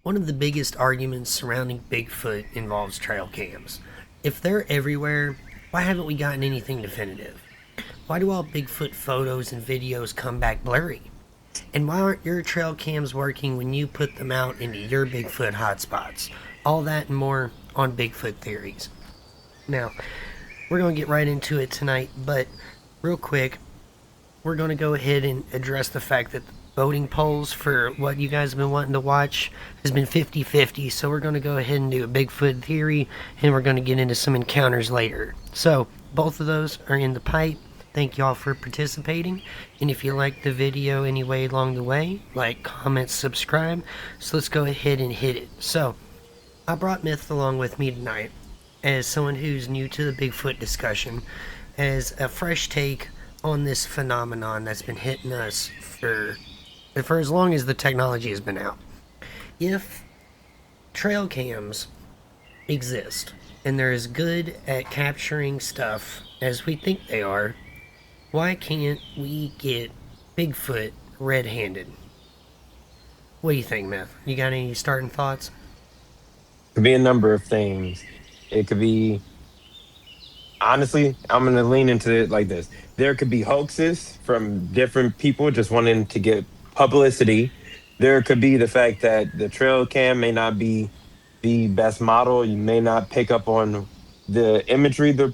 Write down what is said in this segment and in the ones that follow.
One of the biggest arguments surrounding Bigfoot involves trail cams. If they're everywhere, why haven't we gotten anything definitive? Why do all Bigfoot photos and videos come back blurry? And why aren't your trail cams working when you put them out into your Bigfoot hotspots? All that and more on Bigfoot theories. Now, we're going to get right into it tonight, but real quick, we're going to go ahead and address the fact that the voting polls for what you guys have been wanting to watch has been 50-50, so we're going to go ahead and do a Bigfoot theory, and we're going to get into some encounters later. So, both of those are in the pipe. Thank y'all for participating, and if you liked the video anyway along the way, like, comment, subscribe. So let's go ahead and hit it. So, I brought Myth along with me tonight as someone who's new to the Bigfoot discussion, as a fresh take on this phenomenon that's been hitting us for as long as the technology has been out. If trail cams exist and they're as good at capturing stuff as we think they are, why can't we get Bigfoot red-handed? What do you think, Myth? You got any starting thoughts? Could be a number of things. It could be, honestly, I'm going to lean into it like this. There could be hoaxes from different people just wanting to get publicity. There could be the fact that the trail cam may not be the best model. You may not pick up on the imagery the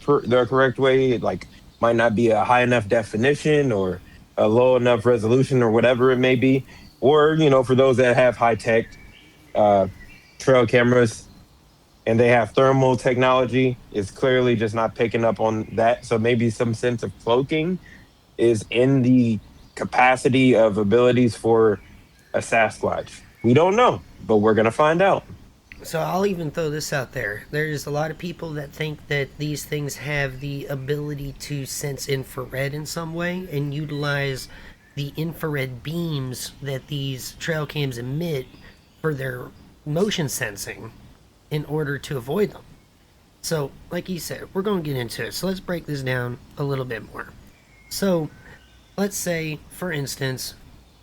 correct way. It, like, might not be a high enough definition or a low enough resolution or whatever it may be. Or, for those that have high tech uh, trail cameras, and they have thermal technology, it's clearly just not picking up on that. So maybe some sense of cloaking is in the capacity of abilities for a Sasquatch. We don't know, but we're going to find out. So I'll even throw this out there. There's a lot of people that think that these things have the ability to sense infrared in some way and utilize the infrared beams that these trail cams emit for their motion sensing in order to avoid them. So, like you said, we're going to get into it. So let's break this down a little bit more. So, let's say, for instance,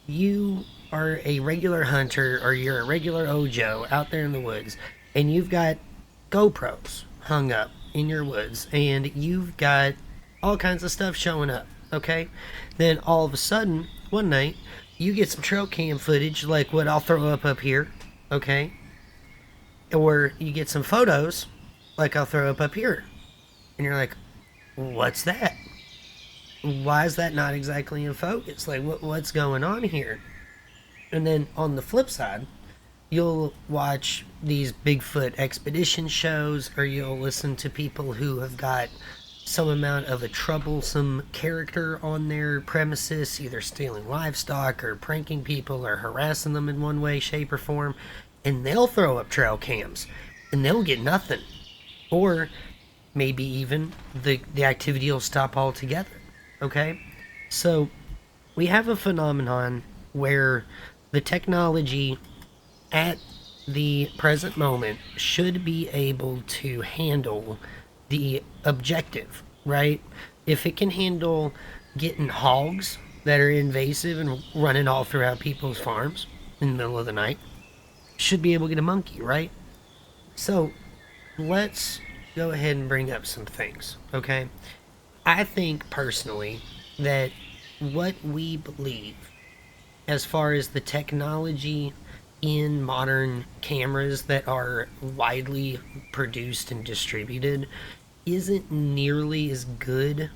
you are a regular hunter or you're a regular Ojo out there in the woods and you've got GoPros hung up in your woods and you've got all kinds of stuff showing up, okay? Then all of a sudden, one night, you get some trail cam footage like what I'll throw up here, okay? Or you get some photos like I'll throw up here. And you're like, what's that? Why is that not exactly in focus? Like, what's going on here? And then on the flip side, you'll watch these Bigfoot expedition shows, or you'll listen to people who have got some amount of a troublesome character on their premises, either stealing livestock or pranking people or harassing them in one way, shape, or form, and they'll throw up trail cams, and they'll get nothing. Or maybe even the activity will stop altogether, okay? So we have a phenomenon where the technology at the present moment should be able to handle the objective, right? If it can handle getting hogs that are invasive and running all throughout people's farms in the middle of the night, should be able to get a monkey, right? So let's go ahead and bring up some things, okay? I think personally that what we believe as far as the technology in modern cameras that are widely produced and distributed isn't nearly as good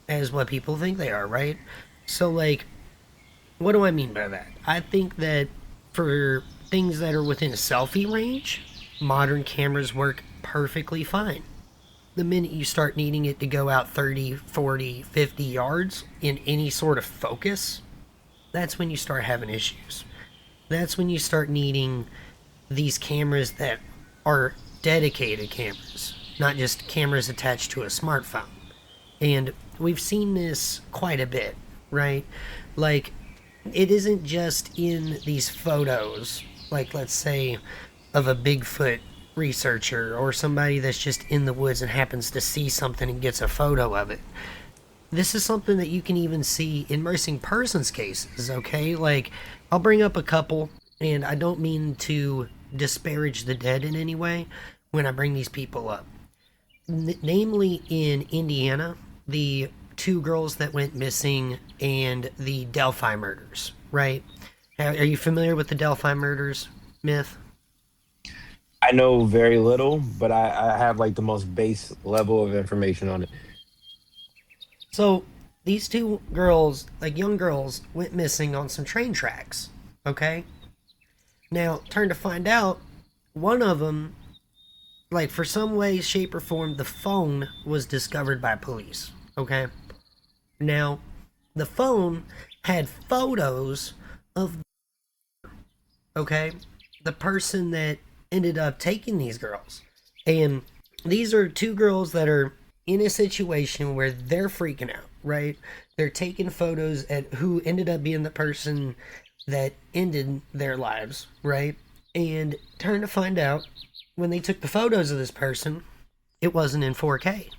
as what people think they are, right? So, like, what do I mean by that? I think that for things that are within a selfie range, modern cameras work perfectly fine. The minute you start needing it to go out 30, 40, 50 yards in any sort of focus, that's when you start having issues. That's when you start needing these cameras that are dedicated cameras, not just cameras attached to a smartphone. And we've seen this quite a bit, right? Like, it isn't just in these photos, like, let's say, of a Bigfoot researcher or somebody that's just in the woods and happens to see something and gets a photo of it. This is something that you can even see in missing persons cases, okay? Like, I'll bring up a couple, and I don't mean to disparage the dead in any way when I bring these people up. Namely, in Indiana, the two girls that went missing and the Delphi murders, right? Are you familiar with the Delphi murders myth? I know very little, but I have like the most base level of information on it. So these two girls, like young girls, went missing on some train tracks. Okay. Now, turn to find out, one of them, like for some way, shape, or form, the phone was discovered by police. Okay. Now, the phone had photos of, okay, the person that ended up taking these girls. And these are two girls that are in a situation where they're freaking out, right? They're taking photos at who ended up being the person that ended their lives, right? And turn to find out, when they took the photos of this person, it wasn't in 4K.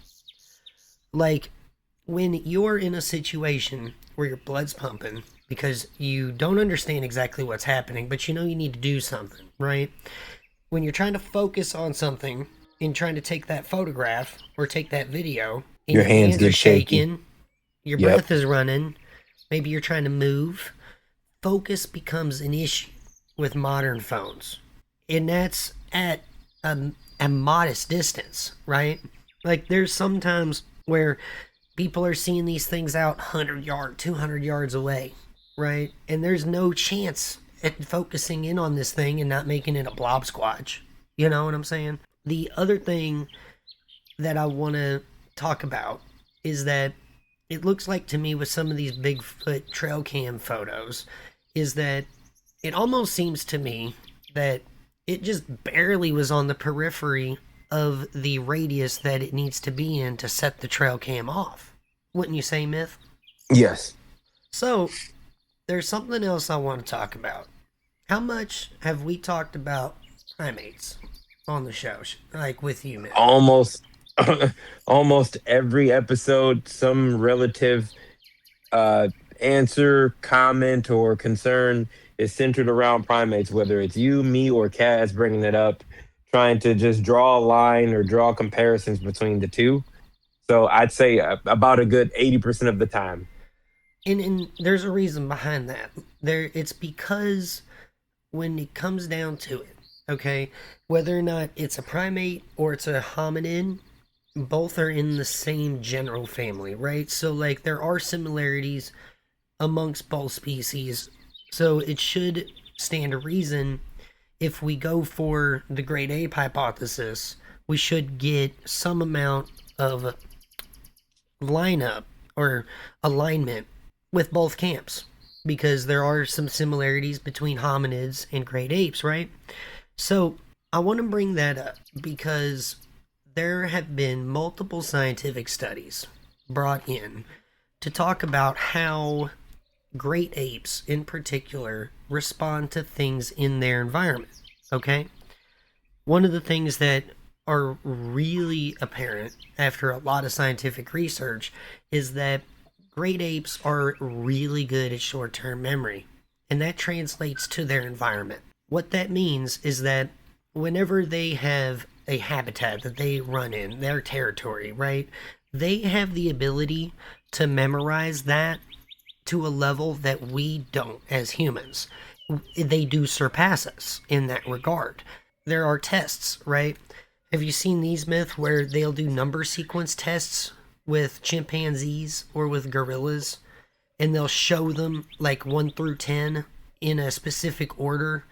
Like, when you're in a situation where your blood's pumping because you don't understand exactly what's happening, but you know you need to do something, right? When you're trying to focus on something and trying to take that photograph or take that video, and Your hands are get shaky. shaking, your Yep. breath is running, maybe you're trying to move, focus becomes an issue with modern phones. And that's at a modest distance, right? Like, there's sometimes where people are seeing these things out 100 yards, 200 yards away, right? And there's no chance at focusing in on this thing and not making it a blob squatch. You know what I'm saying? The other thing that I want to talk about is that it looks like to me with some of these Bigfoot trail cam photos is that it almost seems to me that it just barely was on the periphery of the radius that it needs to be in to set the trail cam off. Wouldn't you say, Myth? Yes. So, there's something else I want to talk about. How much have we talked about primates on the show? Like with you, Myth? Almost almost every episode, some relative answer, comment, or concern is centered around primates, whether it's you, me, or Kaz bringing it up, trying to just draw a line or draw comparisons between the two. So I'd say about a good 80% of the time. And there's a reason behind that. It's because when it comes down to it, okay, whether or not it's a primate or it's a hominid, both are in the same general family, right? So, like, there are similarities amongst both species. So it should stand to reason if we go for the great ape hypothesis, we should get some amount of lineup or alignment with both camps, because there are some similarities between hominids and great apes, right? So I want to bring that up because there have been multiple scientific studies brought in to talk about how great apes in particular respond to things in their environment. Okay? One of the things that are really apparent after a lot of scientific research is that great apes are really good at short-term memory, and that translates to their environment. What that means is that whenever they have a habitat that they run in, their territory, right, they have the ability to memorize that to a level that we don't as humans. They do surpass us in that regard. There are tests, right? Have you seen these, Myth, where they'll do number sequence tests with chimpanzees or with gorillas, and they'll show them like 1 through 10 in a specific order,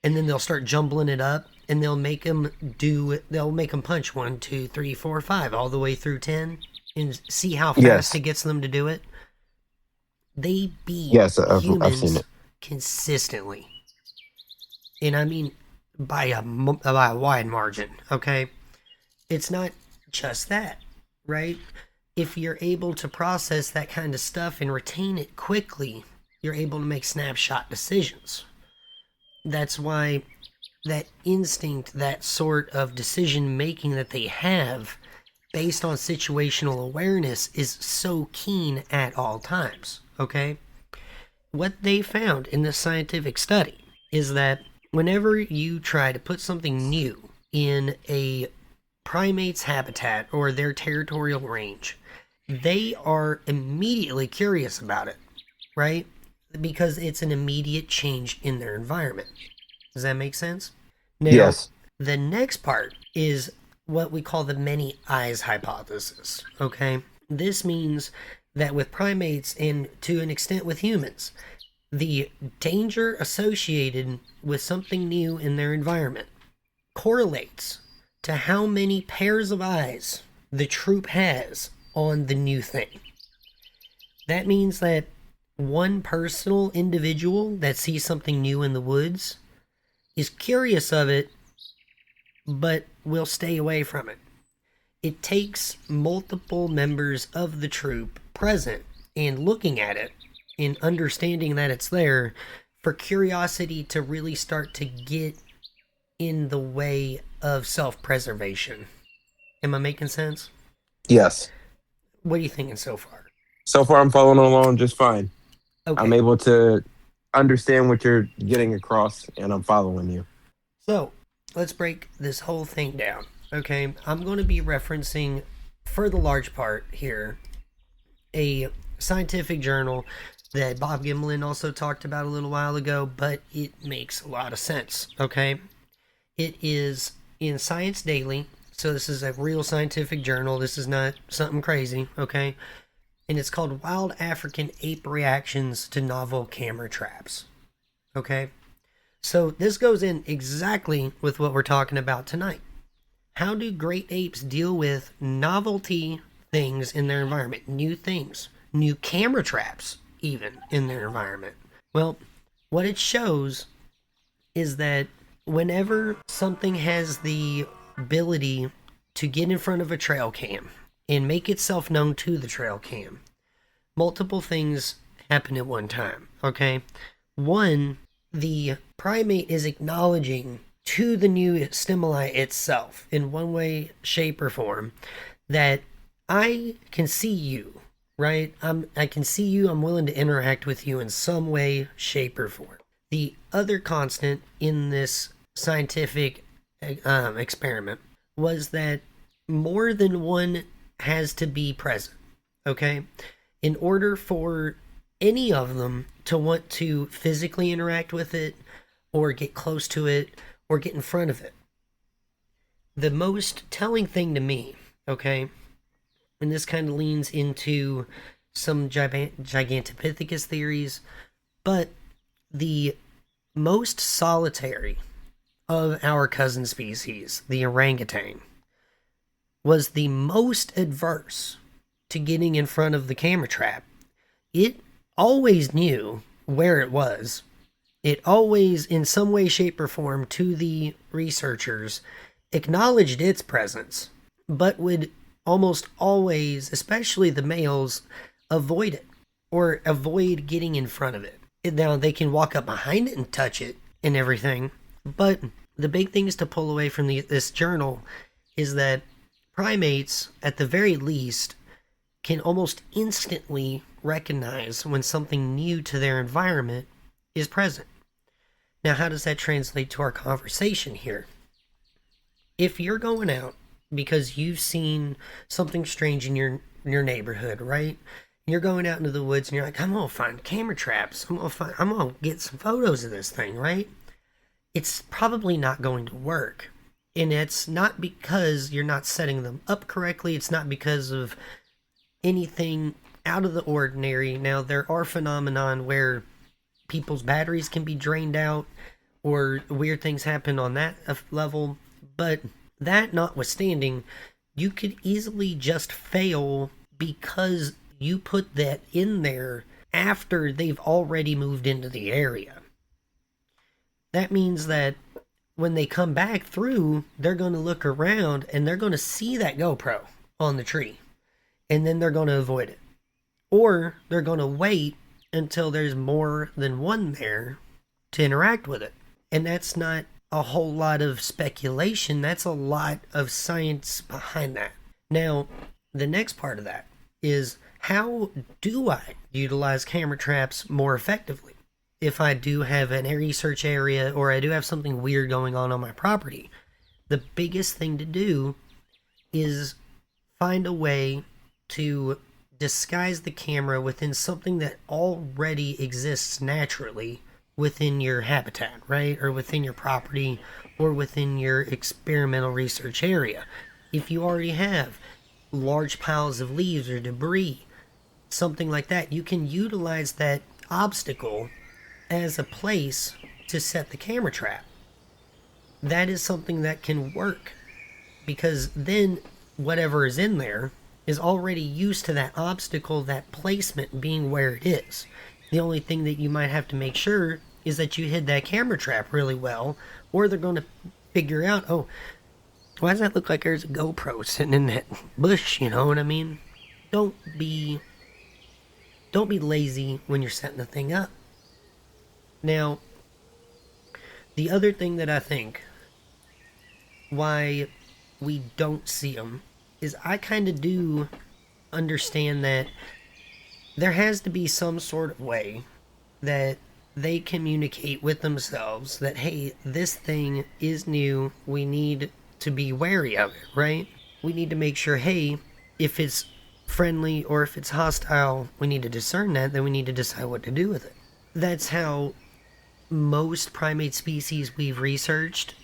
and then they'll start jumbling it up, and they'll make them punch 1, 2, 3, 4, 5 all the way through 10 and see how fast Yes. it gets them to do it. They beat Yes, I've humans seen it. consistently, and I mean by a wide margin. Okay, it's not just that, right? If you're able to process that kind of stuff and retain it quickly, you're able to make snapshot decisions. That's why that instinct, that sort of decision making that they have based on situational awareness is so keen at all times. Okay? What they found in this scientific study is that whenever you try to put something new in a primate's habitat or their territorial range, they are immediately curious about it, right? Because it's an immediate change in their environment. Does that make sense? Now, Yes. the next part is what we call the many eyes hypothesis, okay? This means that with primates and to an extent with humans, the danger associated with something new in their environment correlates to how many pairs of eyes the troop has on the new thing. That means that one personal individual that sees something new in the woods is curious of it, but will stay away from it. It takes multiple members of the troop present and looking at it and understanding that it's there for curiosity to really start to get in the way of self-preservation. Am I making sense? Yes. What are you thinking so far? So far, I'm following along just fine. Okay. I'm able to understand what you're getting across, and I'm following you. So, let's break this whole thing down. Okay, I'm going to be referencing, for the large part here, a scientific journal that Bob Gimlin also talked about a little while ago, but it makes a lot of sense, okay? It is in Science Daily, so this is a real scientific journal. This is not something crazy, okay? And it's called Wild African Ape Reactions to Novel Camera Traps, okay? So this goes in exactly with what we're talking about tonight. How do great apes deal with novelty things in their environment? New things, new camera traps even in their environment. Well, what it shows is that whenever something has the ability to get in front of a trail cam and make itself known to the trail cam, multiple things happen at one time, okay? One, the primate is acknowledging to the new stimuli itself in one way, shape, or form that I can see you, right? I can see you. I'm willing to interact with you in some way, shape, or form. The other constant in this scientific experiment was that more than one has to be present, okay? In order for any of them to want to physically interact with it or get close to it or get in front of it. The most telling thing to me, okay, and this kind of leans into some Gigantopithecus theories, but the most solitary of our cousin species, the orangutan, was the most adverse to getting in front of the camera trap. It always knew where it was. It always, in some way, shape, or form, to the researchers, acknowledged its presence, but would almost always, especially the males, avoid it or avoid getting in front of it. Now, they can walk up behind it and touch it and everything, but the big things to pull away from this journal is that primates, at the very least, can almost instantly recognize when something new to their environment is present. Now, how does that translate to our conversation here? If you're going out because you've seen something strange in your neighborhood, right? You're going out into the woods and you're like, I'm gonna find camera traps. I'm gonna get some photos of this thing, right? It's probably not going to work. And it's not because you're not setting them up correctly. It's not because of anything out of the ordinary. Now, there are phenomenon where people's batteries can be drained out or weird things happen on that level, but that notwithstanding, you could easily just fail because you put that in there after they've already moved into the area. That means that when they come back through, they're going to look around and they're going to see that GoPro on the tree, and then they're going to avoid it. Or they're going to wait until there's more than one there to interact with it. And that's not a whole lot of speculation. That's a lot of science behind that. Now, the next part of that is, how do I utilize camera traps more effectively? if I do have an research area or I do have something weird going on my property, the biggest thing to do is find a way to disguise the camera within something that already exists naturally within your habitat, right? Or within your property or within your experimental research area. If you already have large piles of leaves or debris, something like that, you can utilize that obstacle as a place to set the camera trap. That is something that can work, because then whatever is in there is already used to that obstacle, that placement being where it is. The only thing that you might have to make sure is that you hid that camera trap really well, or they're going to figure out, oh, why does that look like there's a GoPro sitting in that bush? You know what I mean? Don't be lazy when you're setting the thing up. Now, the other thing that I think why we don't see them is I kind of do understand that there has to be some sort of way that they communicate with themselves that, hey, this thing is new, we need to be wary of it, right? We need to make sure, hey, if it's friendly or if it's hostile, we need to discern that, then we need to decide what to do with it. That's how most primate species we've researched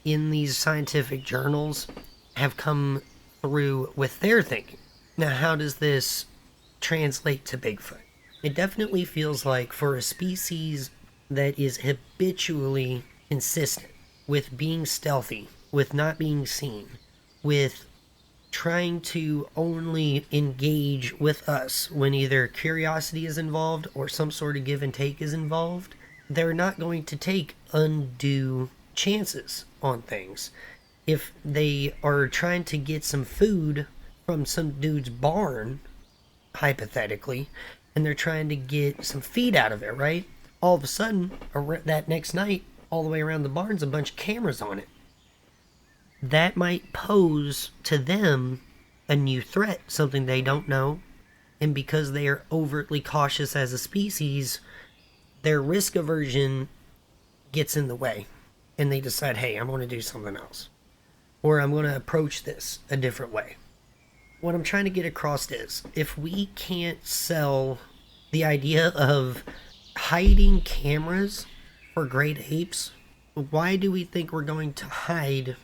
in these scientific journals have come through with their thinking. Now, how does this translate to Bigfoot? It definitely feels like for a species that is habitually consistent with being stealthy, with not being seen, with trying to only engage with us when either curiosity is involved or some sort of give and take is involved, they're not going to take undue chances on things. If they are trying to get some food from some dude's barn, hypothetically, and they're trying to get some feed out of it, right? All of a sudden, that next night, all the way around the barn's a bunch of cameras on it. That might pose to them a new threat, something they don't know, and because they are overtly cautious as a species, their risk aversion gets in the way, and they decide, hey, I'm going to do something else, or I'm going to approach this a different way. What I'm trying to get across is, if we can't sell the idea of hiding cameras for great apes, why do we think we're going to hide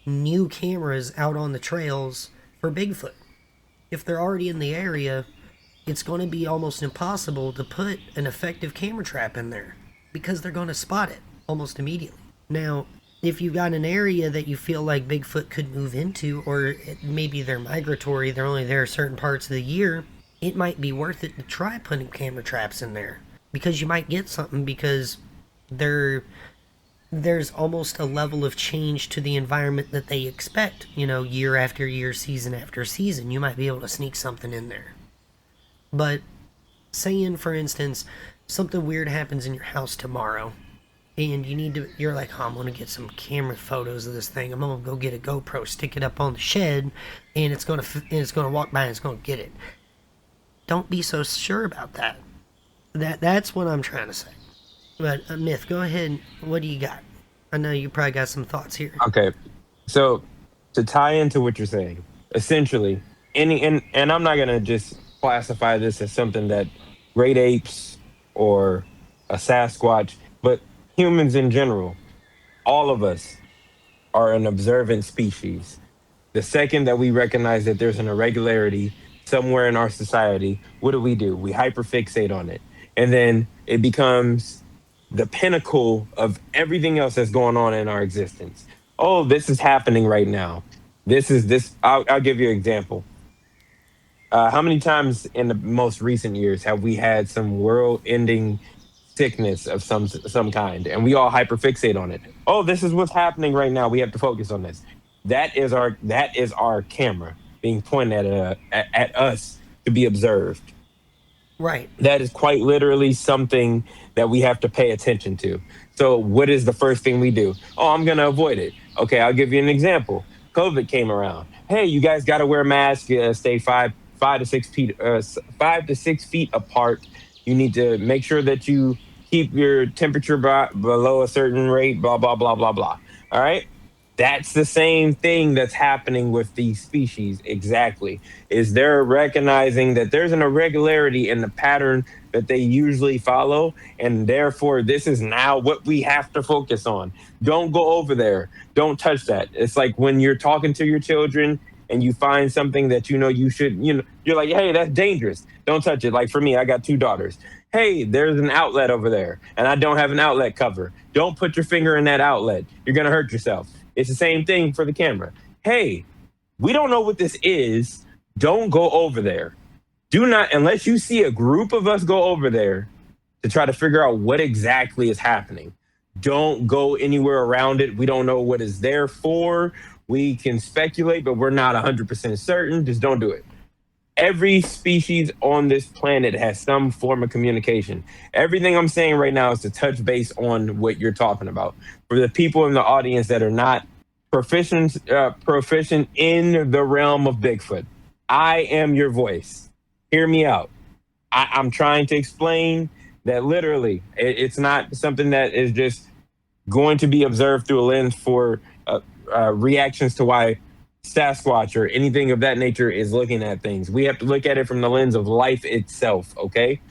new cameras out on the trails for Bigfoot? If they're already in the area, it's going to be almost impossible to put an effective camera trap in there because they're going to spot it almost immediately. Now, if you've got an area that you feel like Bigfoot could move into, or maybe they're migratory, they're only there certain parts of the year, it might be worth it to try putting camera traps in there, because you might get something, because there's almost a level of change to the environment that they expect, year after year, season after season. You might be able to sneak something in there. But saying, for instance, something weird happens in your house tomorrow, and you're like, oh, I'm going to get some camera photos of this thing. I'm going to go get a GoPro, stick it up on the shed, and it's going to walk by and it's going to get it. Don't be so sure about that. That's what I'm trying to say. But Myth, go ahead. What do you got? I know you probably got some thoughts here. Okay. So to tie into what you're saying, essentially, and I'm not gonna just classify this as something that great apes or a Sasquatch, but humans in general, all of us are an observant species. The second that we recognize that there's an irregularity somewhere in our society, what do? We hyperfixate on it. And then it becomes the pinnacle of everything else that's going on in our existence. Oh, this is happening right now. I'll give you an example. How many times in the most recent years have we had some world-ending sickness of some kind, and we all hyperfixate on it? Oh, this is what's happening right now. We have to focus on this. That is our camera being pointed at us to be observed. Right. That is quite literally something that we have to pay attention to. So what is the first thing we do? Oh, I'm going to avoid it. Okay, I'll give you an example. COVID came around. Hey, you guys got to wear masks. Stay 5 to 6 feet apart. You need to make sure that you keep your temperature below a certain rate, blah, blah, blah, blah, blah. All right. That's the same thing that's happening with these species. Exactly. Is they're recognizing that there's an irregularity in the pattern that they usually follow. And therefore, this is now what we have to focus on. Don't go over there. Don't touch that. It's like when you're talking to your children and you find something that you know you should, you're like, hey, that's dangerous. Don't touch it. Like for me, I got 2 daughters. Hey, there's an outlet over there and I don't have an outlet cover. Don't put your finger in that outlet. You're going to hurt yourself. It's the same thing for the camera. Hey, we don't know what this is. Don't go over there. Do not, unless you see a group of us go over there to try to figure out what exactly is happening. Don't go anywhere around it. We don't know what it's there for. We can speculate, but we're not 100% certain. Just don't do it. Every species on this planet has some form of communication. Everything I'm saying right now is to touch base on what you're talking about. For the people in the audience that are not proficient in the realm of Bigfoot, I am your voice. Hear me out. I'm trying to explain that literally it's not something that is just going to be observed through a lens for reactions to why Sasquatch or anything of that nature is looking at things. We have to look at it from the lens of life itself, okay?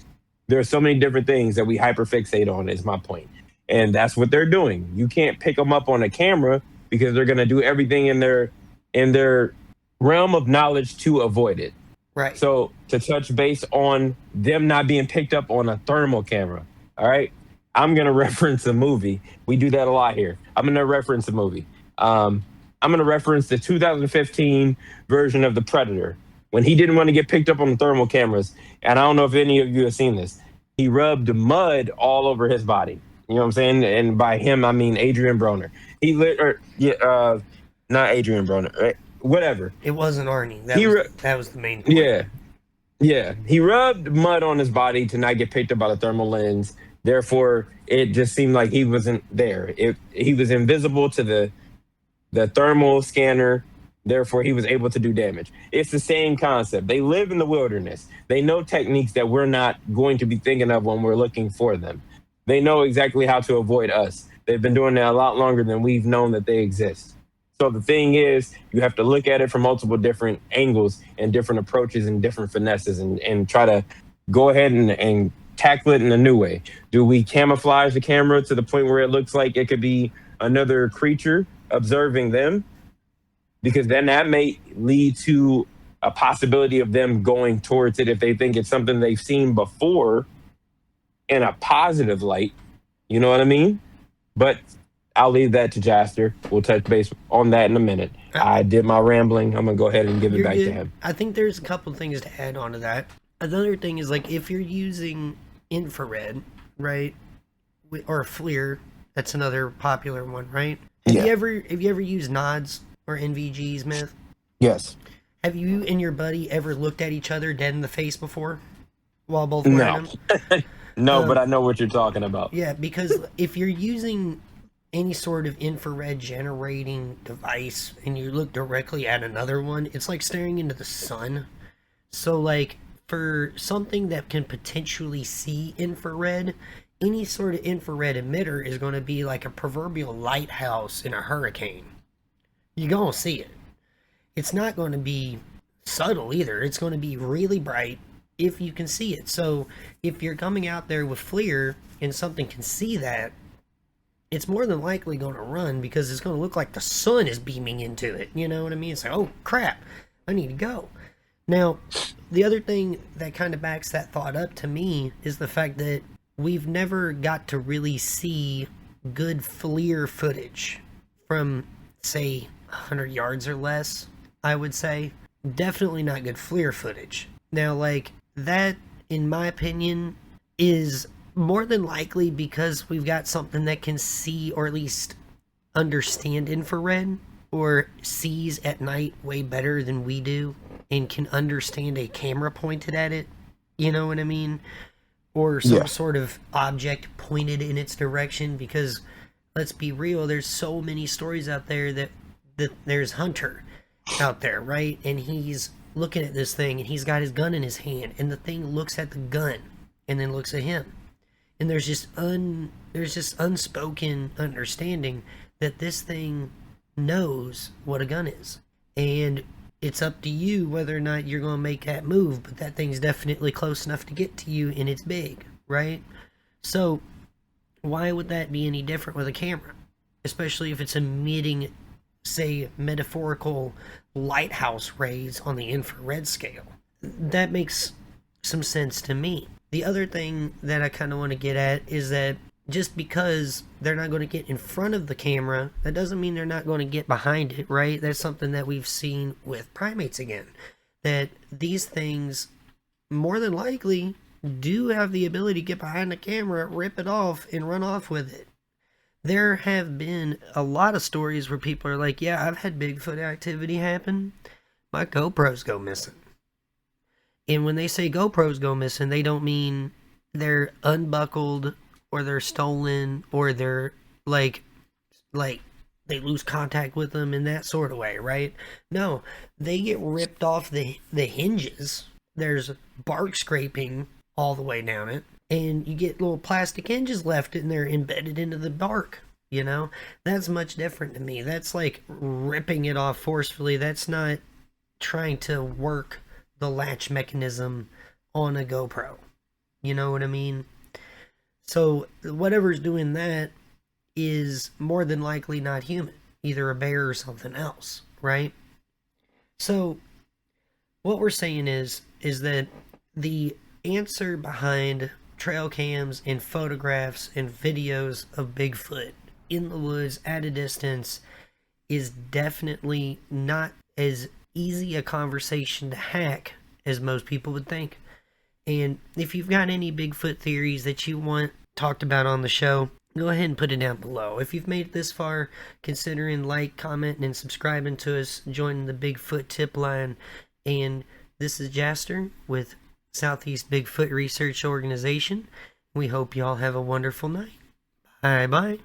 There are so many different things that we hyperfixate on, is my point. And that's what they're doing. You can't pick them up on a camera because they're going to do everything in their realm of knowledge to avoid it. Right. So to touch base on them not being picked up on a thermal camera, all right? I'm going to reference a movie. We do that a lot here. I'm going to reference a movie. I'm going to reference the 2015 version of The Predator when he didn't want to get picked up on the thermal cameras. And I don't know if any of you have seen this. He rubbed mud all over his body. You know what I'm saying? And by him, I mean Adrian Broner. Not Adrian Broner, right? Whatever. It wasn't Arnie. That was the main point. Yeah. He rubbed mud on his body to not get picked up by the thermal lens. Therefore, it just seemed like he wasn't there. He was invisible to the thermal scanner. Therefore, he was able to do damage. It's the same concept. They live in the wilderness. They know techniques that we're not going to be thinking of when we're looking for them. They know exactly how to avoid us. They've been doing that a lot longer than we've known that they exist. So the thing is, you have to look at it from multiple different angles and different approaches and different finesses and try to go ahead and tackle it in a new way. Do we camouflage the camera to the point where it looks like it could be another creature observing them? Because then that may lead to a possibility of them going towards it if they think it's something they've seen before in a positive light. You know what I mean? But I'll leave that to Jaster. We'll touch base on that in a minute. I did my rambling. I'm going to go ahead and give it back to him. I think there's a couple things to add on to that. Another thing is, like, if you're using infrared, right, or FLIR, that's another popular one, right? Have you ever used nods or NVGs, Myth? Yes. Have you and your buddy ever looked at each other dead in the face before while both wearing them? No, but I know what you're talking about. Yeah, because if you're using any sort of infrared generating device and you look directly at another one, it's like staring into the sun. So, like, for something that can potentially see infrared, any sort of infrared emitter is going to be like a proverbial lighthouse in a hurricane. You're going to see it. It's not going to be subtle either. It's going to be really bright if you can see it. So if you're coming out there with FLIR and something can see that, it's more than likely going to run because it's going to look like the sun is beaming into it. You know what I mean? It's like, oh crap, I need to go. Now, the other thing that kind of backs that thought up to me is the fact that we've never got to really see good FLIR footage from, say, 100 yards or less, I would say. Definitely not good FLIR footage. Now, like, that, in my opinion, is more than likely because we've got something that can see or at least understand infrared or sees at night way better than we do and can understand a camera pointed at it. You know what I mean? Or some sort of object pointed in its direction, because let's be real, there's so many stories out there that there's Hunter out there, right? And he's looking at this thing and he's got his gun in his hand and the thing looks at the gun and then looks at him. And there's just unspoken understanding that this thing knows what a gun is. And it's up to you whether or not you're going to make that move, but that thing's definitely close enough to get to you, and it's big, right? So why would that be any different with a camera? Especially if it's emitting, say, metaphorical lighthouse rays on the infrared scale. That makes some sense to me. The other thing that I kind of want to get at is that just because they're not going to get in front of the camera, that doesn't mean they're not going to get behind it, right? That's something that we've seen with primates again. That these things, more than likely, do have the ability to get behind the camera, rip it off, and run off with it. There have been a lot of stories where people are like, yeah, I've had Bigfoot activity happen. My GoPros go missing. And when they say GoPros go missing, they don't mean they're unbuckled or they're stolen or they're like they lose contact with them in that sort of way, right? No, they get ripped off the hinges. There's bark scraping all the way down it, and you get little plastic hinges left in there embedded into the bark. You know, that's much different to me. That's like ripping it off forcefully. That's not trying to work the latch mechanism on a GoPro. You know what I mean? So whatever's doing that is more than likely not human, either a bear or something else, right? So what we're saying is that the answer behind trail cams and photographs and videos of Bigfoot in the woods at a distance is definitely not as easy a conversation to hack as most people would think. And if you've got any Bigfoot theories that you want talked about on the show, go ahead and put it down below. If you've made it this far, considering like, commenting, and subscribing to us, joining the Bigfoot tip line. And this is Jaster with Southeast Bigfoot Research Organization. We hope y'all have a wonderful night. Bye-bye.